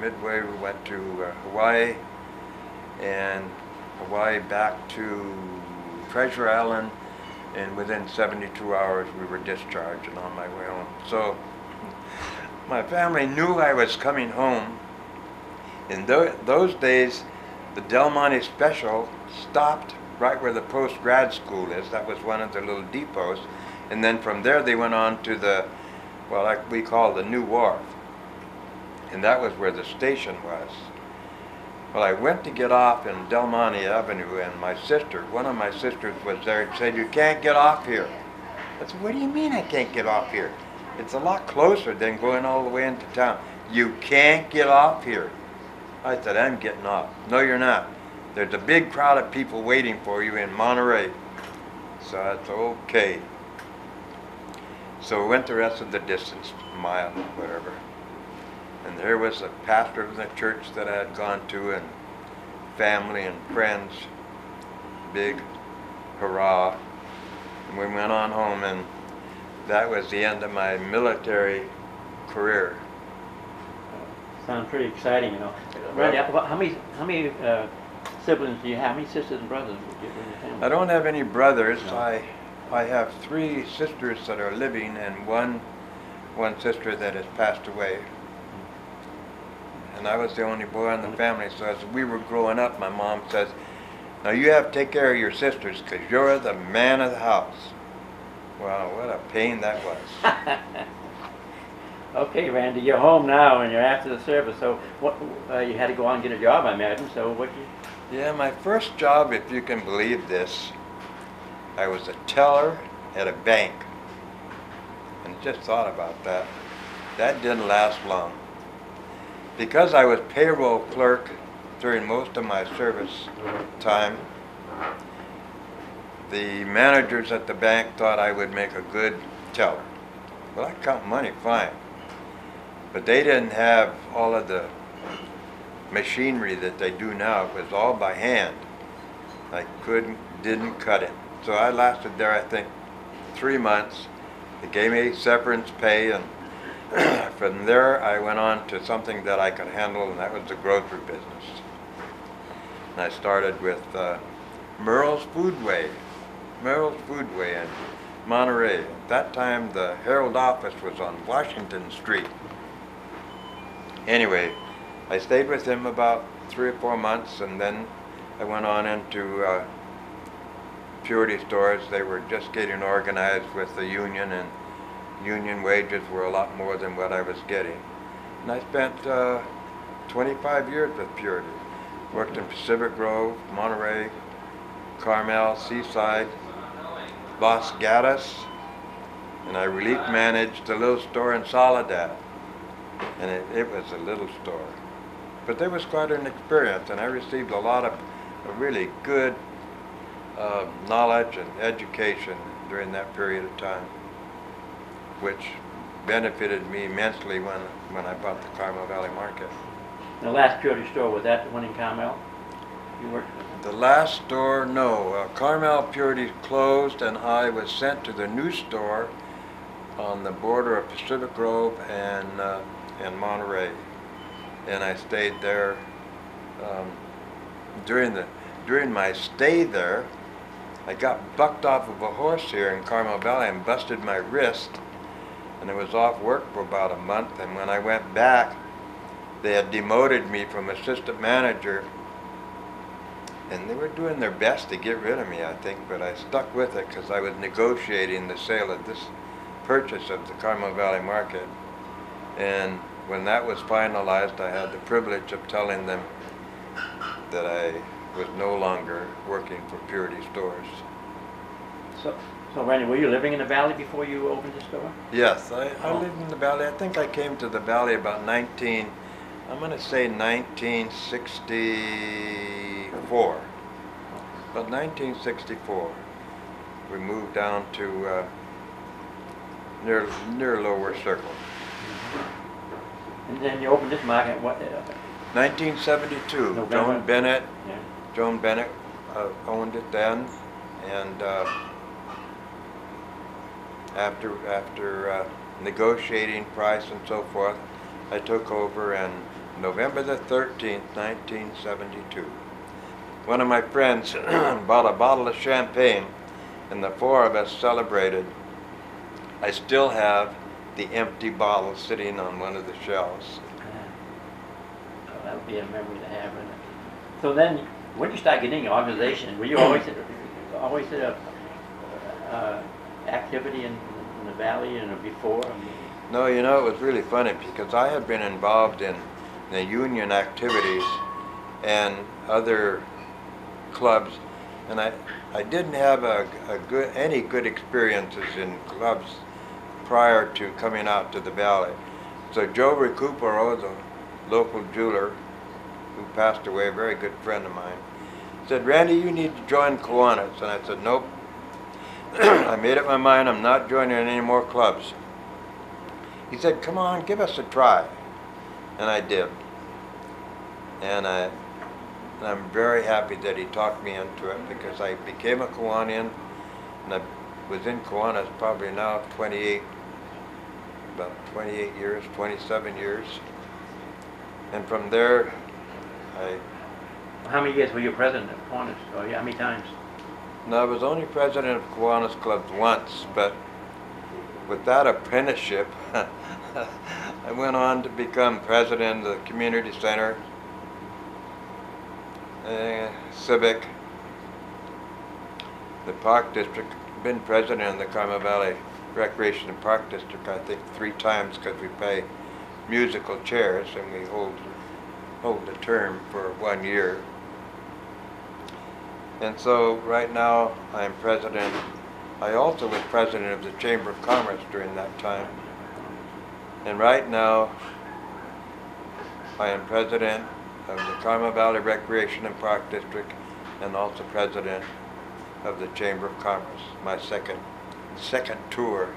midway we went to Hawaii, and Hawaii back to Treasure Island, and within 72 hours we were discharged and on my way home. So my family knew I was coming home. In those days, the Del Monte Special stopped right where the post-grad school is. That was one of the little depots. And then from there they went on to the, well, like we call the New Wharf. And that was where the station was. Well, I went to get off in Del Monte Avenue, and my sister, one of my sisters was there and said, "You can't get off here." I said, "What do you mean I can't get off here? It's a lot closer than going all the way into town." "You can't get off here." I said, "I'm getting off." "No, you're not. There's a big crowd of people waiting for you in Monterey." So I said, okay. So we went the rest of the distance, a mile, whatever. And there was the pastor of the church that I had gone to, and family and friends. Big hurrah. And we went on home, and that was the end of my military career. Sounds pretty exciting, you know. Randy, how many siblings do you have? How many sisters and brothers in your family? I don't have any brothers. No. I have 3 sisters that are living, and one sister that has passed away. And I was the only boy in the family, so as we were growing up, my mom says, "Now you have to take care of your sisters because you're the man of the house." Wow, what a pain that was. Okay, Randy, you're home now and you're after the service, so what, you had to go on and get a job, I imagine, so what you... Yeah, my first job, if you can believe this, I was a teller at a bank. And just thought about that. That didn't last long. Because I was payroll clerk during most of my service time, the managers at the bank thought I would make a good teller. Well, I count money fine. But they didn't have all of the machinery that they do now. It was all by hand. I didn't cut it. So I lasted there, I think, 3 months. They gave me severance pay, and from there I went on to something that I could handle, and that was the grocery business. And I started with Merle's Foodway in Monterey. At that time the Herald office was on Washington Street. Anyway, I stayed with him about 3 or 4 months, and then I went on into purity stores. They were just getting organized with the union, and union wages were a lot more than what I was getting. And I spent 25 years with Purity. Worked in Pacific Grove, Monterey, Carmel, Seaside, Los Gatos, and I relief managed a little store in Soledad. And it was a little store. But there was quite an experience, and I received a lot of really good knowledge and education during that period of time, which benefited me immensely when I bought the Carmel Valley Market. The last purity store, was that the one in Carmel? You worked with them? The last store, no. Carmel Purity closed, and I was sent to the new store on the border of Pacific Grove and Monterey. And I stayed there. During my stay there, I got bucked off of a horse here in Carmel Valley and busted my wrist, and I was off work for about a month. And when I went back, they had demoted me from assistant manager, and they were doing their best to get rid of me, I think, but I stuck with it because I was negotiating the sale of this purchase of the Carmel Valley Market. And when that was finalized, I had the privilege of telling them that I was no longer working for Purity Stores. So Randy, were you living in the valley before you opened the store? Yes, I lived in the valley. I think I came to the valley about 1964. About 1964. We moved down to near Lower Circle. And then you opened this market, what? 1972. November. Joan Bennett. Yeah. Joan Bennett owned it then, and after negotiating price and so forth, I took over and November the 13th, 1972. One of my friends bought a bottle of champagne, and the four of us celebrated. I still have the empty bottle sitting on one of the shelves. Oh, that would be a memory to have, wouldn't it? So then, when did you start getting your organization? Were you always activity in the valley and before? I mean, No, you know, it was really funny because I had been involved in the union activities and other clubs, and I didn't have any good experiences in clubs prior to coming out to the valley. So Joe Recupero, the local jeweler who passed away, a very good friend of mine, said, "Randy, you need to join Kiwanis." And I said, "Nope." I made up my mind I'm not joining any more clubs. He said, "Come on, give us a try." And I did. And I'm very happy that he talked me into it, because I became a Kiwanian, and I was in Kiwanis probably now about 28 years, 27 years. And from there, how many years were you president of Kiwanis? Oh, yeah, how many times? I was only president of Kiwanis clubs once, but with that apprenticeship, I went on to become president of the community center, civic, the park district. Been president of the Carmel Valley Recreation and Park District, I think 3 times, because we pay musical chairs and we hold the term for 1 year. And so right now I'm president. I also was president of the Chamber of Commerce during that time. And right now I am president of the Carmel Valley Recreation and Park District, and also president of the Chamber of Commerce, my second tour.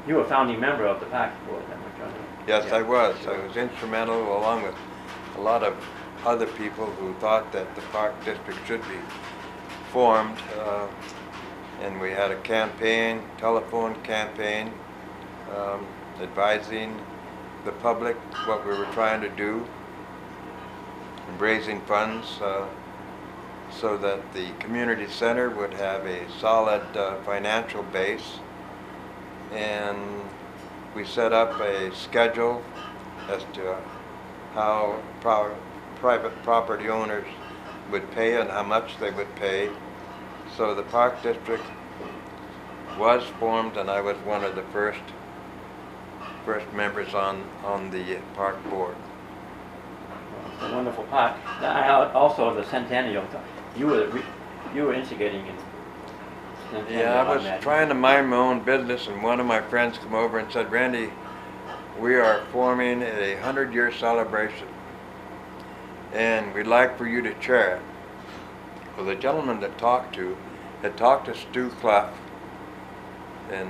You were a founding member of the Park Board, then, weren't you? Yes, Yeah. I was. I was instrumental, along with a lot of other people who thought that the Park District should be formed. And we had a campaign, telephone campaign, advising the public what we were trying to do, and raising funds so that the community center would have a solid financial base. And we set up a schedule as to how private property owners would pay and how much they would pay. So the Park District was formed, and I was one of the first members on the Park Board. It's a wonderful park. Also, the Centennial. You were instigating it. Yeah, I was trying to mind my own business, and one of my friends came over and said, "Randy, we are forming a 100-year celebration, and we'd like for you to chair it." Well, the gentleman that had talked to Stu Clough, and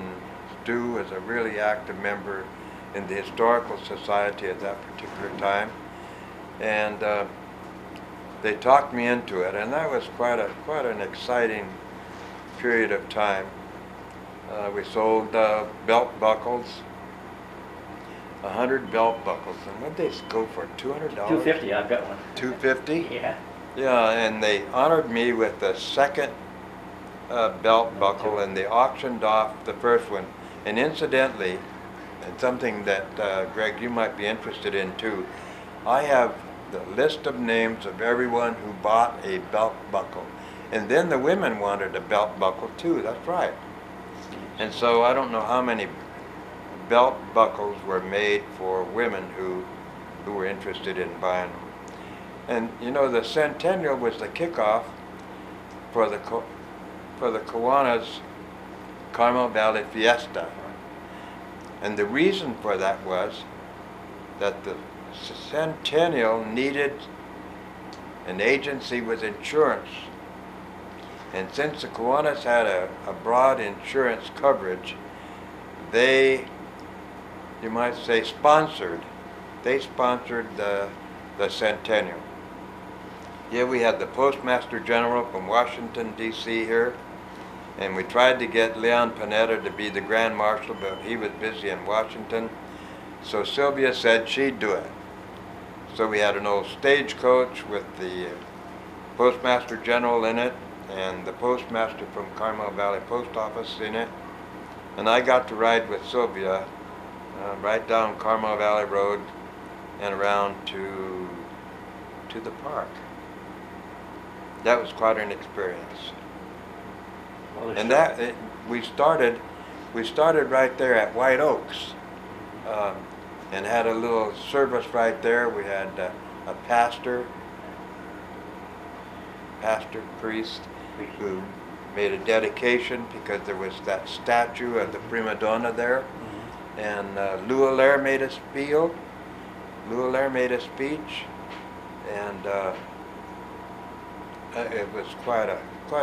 Stu was a really active member in the Historical Society at that particular time, and they talked me into it, and that was quite an exciting period of time. We sold belt buckles, 100 belt buckles, and what did they go for? $200? $250. I've got one. $250? Yeah. Yeah, and they honored me with the second belt buckle, and they auctioned off the first one. And incidentally, and something that Greg, you might be interested in too, I have the list of names of everyone who bought a belt buckle. And then the women wanted a belt buckle too, that's right. And so I don't know how many belt buckles were made for women who were interested in buying them. And you know, the Centennial was the kickoff for the Kiwanis Carmel Valley Fiesta. And the reason for that was that the Centennial needed an agency with insurance. And since the Kiwanis had a broad insurance coverage, they, you might say, sponsored the Centennial. Yeah, we had the Postmaster General from Washington, D.C. here, and we tried to get Leon Panetta to be the Grand Marshal, but he was busy in Washington. So Sylvia said she'd do it. So we had an old stagecoach with the Postmaster General in it and the postmaster from Carmel Valley Post Office in it. And I got to ride with Sylvia right down Carmel Valley Road and around to the park. That was quite an experience. Well, And we started right there at White Oaks, and had a little service right there. We had a priest, who made a dedication because there was that statue of the prima donna there. And Lou Allaire made a spiel. Lou Allaire made a speech, and it was quite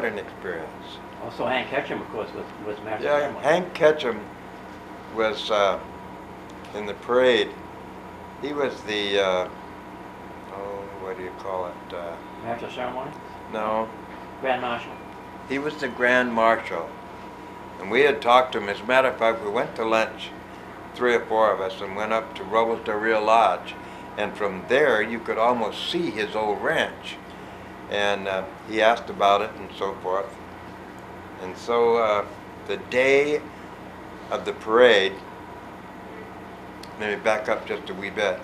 an experience. Also, Hank Ketchum, of course, was master Yeah, ceremony. Hank Ketchum was in the parade. He was the what do you call it? Master ceremony? No, Grand Marshal. he was the Grand Marshal, and we had talked to him. As a matter of fact, we went to lunch, 3 or 4 of us, and went up to Robles Del Rio Lodge, and from there you could almost see his old ranch. And he asked about it and so forth. And so the day of the parade, let me back up just a wee bit.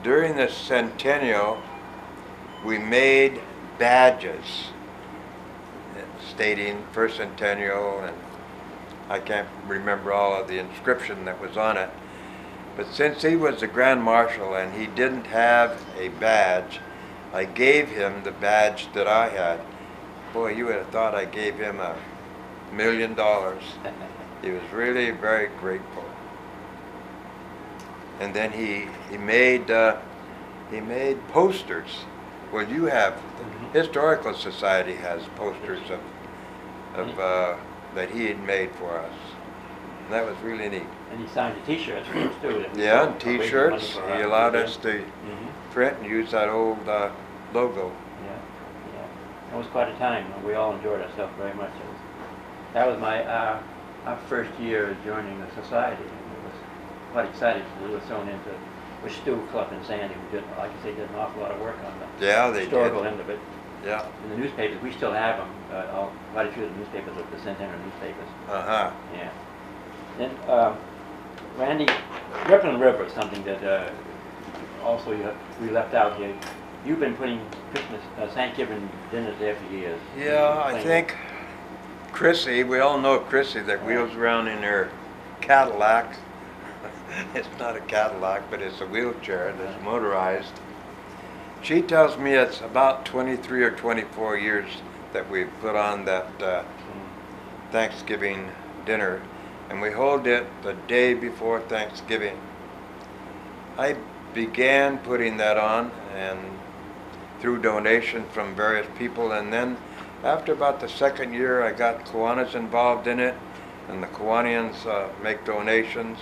During the centennial, we made badges stating first centennial, and I can't remember all of the inscription that was on it. But since he was the Grand Marshal and he didn't have a badge, I gave him the badge that I had. Boy, you would have thought I gave him $1 million. He was really very grateful. And then he made posters. Well, you have, the Historical Society has posters of that he had made for us. And that was really neat. And he signed the T-shirts for us too. Yeah, and T-shirts. He allowed us to print and use that old logo. It was quite a time. We all enjoyed ourselves very much. That was my our first year joining the society. It was quite exciting. We were thrown into with Stu, Clough, and Sandy, who did, like I say, did an awful lot of work on the historical end of it. Yeah. In the newspapers, we still have them. Quite a few of the newspapers, of the centennial newspapers. Uh-huh. Yeah. Then, Randy, Rippling River is something that also we left out here. You've been putting Christmas, Thanksgiving dinners there for years. Yeah, I think Chrissy, we all know Chrissy that wheels around in her Cadillac. It's not a Cadillac, but it's a wheelchair that's motorized. She tells me it's about 23 or 24 years that we've put on that Thanksgiving dinner, and we hold it the day before Thanksgiving. I began putting that on and through donation from various people, and then after about the 2nd year I got Kiwanis involved in it, and the Kiwanians make donations.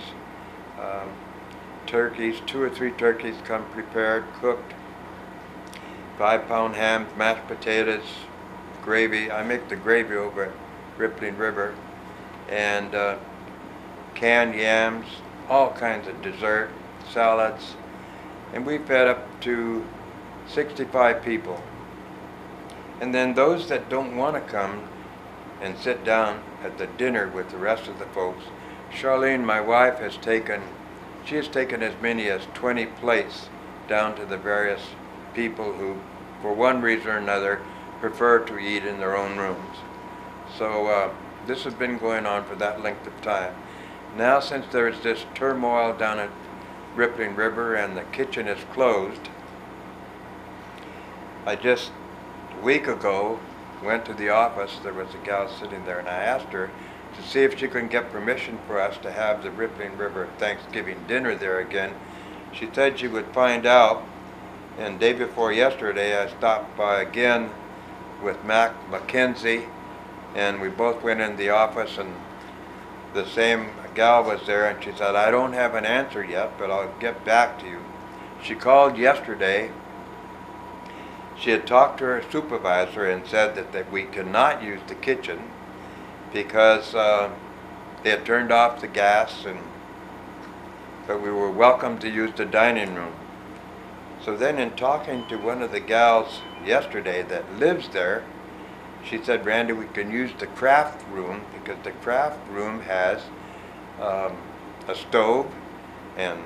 Turkeys, 2 or 3 turkeys come prepared, cooked, 5-pound hams, mashed potatoes, gravy. I make the gravy over at Rippling River, and canned yams, all kinds of dessert, salads, and we fed up to 65 people. And then those that don't want to come and sit down at the dinner with the rest of the folks, Charlene, my wife, has taken as many as 20 plates down to the various people who, for one reason or another, prefer to eat in their own rooms. So this has been going on for that length of time. Now, since there's this turmoil down at Rippling River and the kitchen is closed, I just, a week ago, went to the office. There was a gal sitting there, and I asked her to see if she could get permission for us to have the Rippling River Thanksgiving dinner there again. She said she would find out, and day before yesterday I stopped by again with Mac McKenzie, and we both went in the office, and the same gal was there, and she said, I don't have an answer yet, but I'll get back to you. She called yesterday. She had talked to her supervisor and said that we cannot use the kitchen because they had turned off the gas, but we were welcome to use the dining room. So then in talking to one of the gals yesterday that lives there, she said, Randy, we can use the craft room because the craft room has a stove, and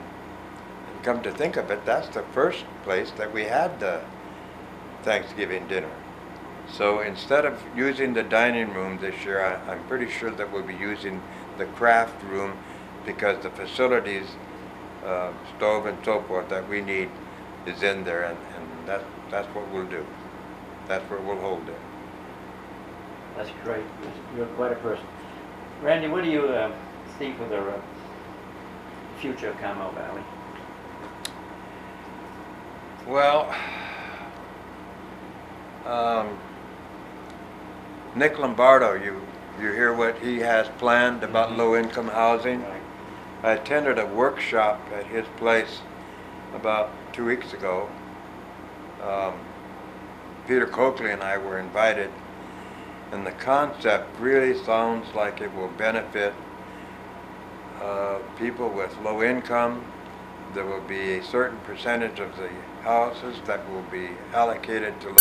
come to think of it, that's the first place that we had the Thanksgiving dinner. So instead of using the dining room this year, I'm pretty sure that we'll be using the craft room because the facilities, stove and so forth that we need is in there, and that's what we'll do. That's where we'll hold it. That's great. You're quite a person. Randy, what do you see for the future of Carmel Valley? Well, Nick Lombardo, you hear what he has planned about low-income housing? Right. I attended a workshop at his place about 2 weeks ago. Peter Coakley and I were invited, and the concept really sounds like it will benefit people with low income. There will be a certain percentage of the houses that will be allocated to